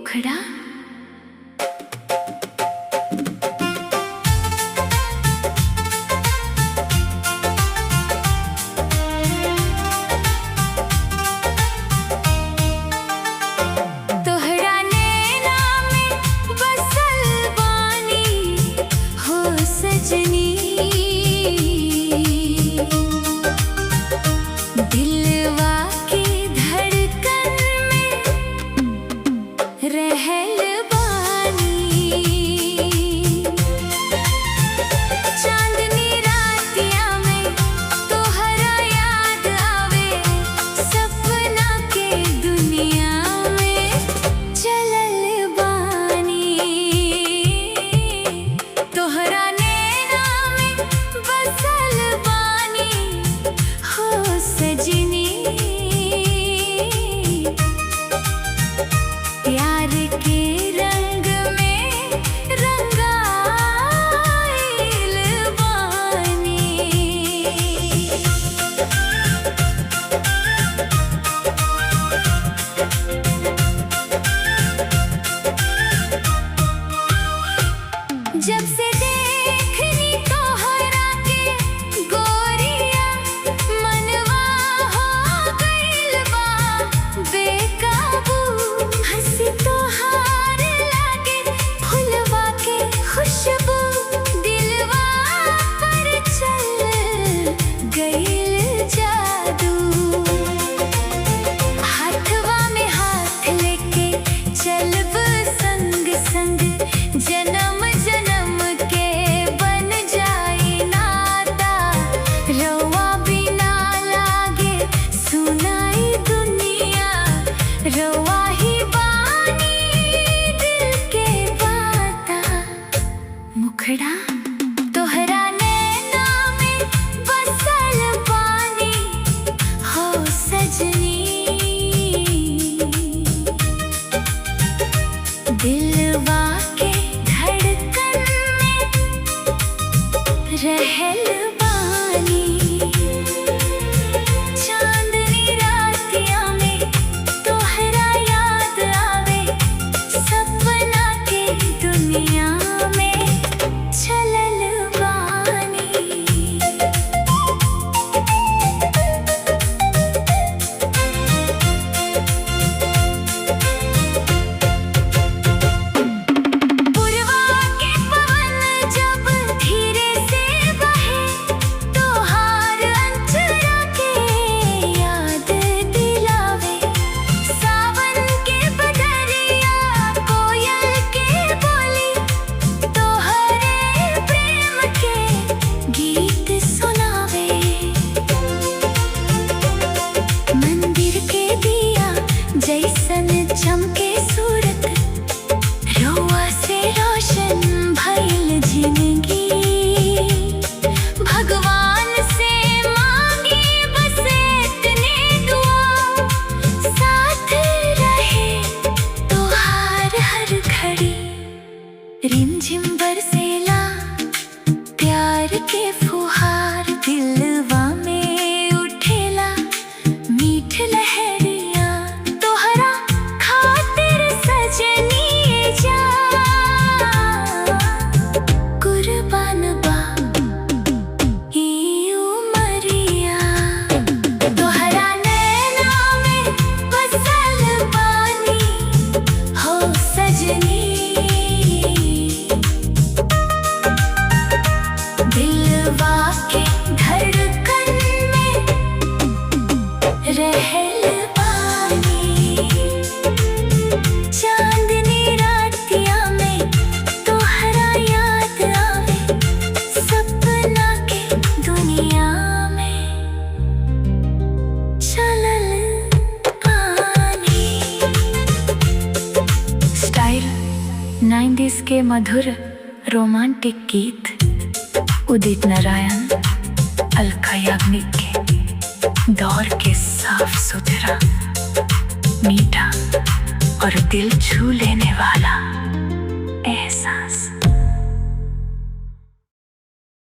मुखड़ा। तोहरा नैना में बसल बानी हो सजनी, दिलवा के धड़कन में रहल बानी। चांदनी रातिया में तोहरा याद आवे, सपना के दुनिया में चलल बानी। तोहरा नैना में बसल बानी हो सजनी, प्यार के रंग में रंगाइल बानी। जब से देखनी तोहरा के गोरिया, मनवा हो गइल बा बेकाबू। हंसी तोहार लागे फुलवा के खुशबू, दिलवा पर चल गइल जादू। हाथवा में हाथ लेके चलब संग संग, जन्म जन्म के बन जाई नाता। रवा बिना लागे सुनाई दुनिया, रवा ही बानी दिल के बाता। मुखड़ा तोहरा नैना में बसल बानी हो सजनी, दिलवा के धड़कन में रहल बानी। चांदनी रातिया में तोहरा याद आवे, सपना के दुनिया में चलल बानी। पुरवा के पवन जब धीरे से बहे, तोहार अंचरा के याद दिलावे। सावन के बदरिया कोयल के बोली, तोहरे प्रेम के गीत सुनावे। मंदिर के दिया जैसन चमके सूरत, रउआ से रोशन भइल जिंदगी। भगवान से मांगी बस इतने दुआ, साथ रहे तोहार हर घड़ी। रिमझिम बरसेला प्यार के फुहार, दिलवा में उठेला मीठ लहरिया। तोहरा खातिर सजनी जा कुर्बान बा ई उमरिया। तोहरा नैना में बसल बानी हो सजनी, दिलवा के धड़कन में रहल बानी। चांदनी रातिया में तोहरा याद आवे, सपना के दुनिया में चलल बानी। स्टाइल 90s के मधुर रोमांटिक गीत, उदित नारायण, अलका याग्निक के दौर के साफ सुथरा, मीठा और दिल छू लेने वाला एहसास।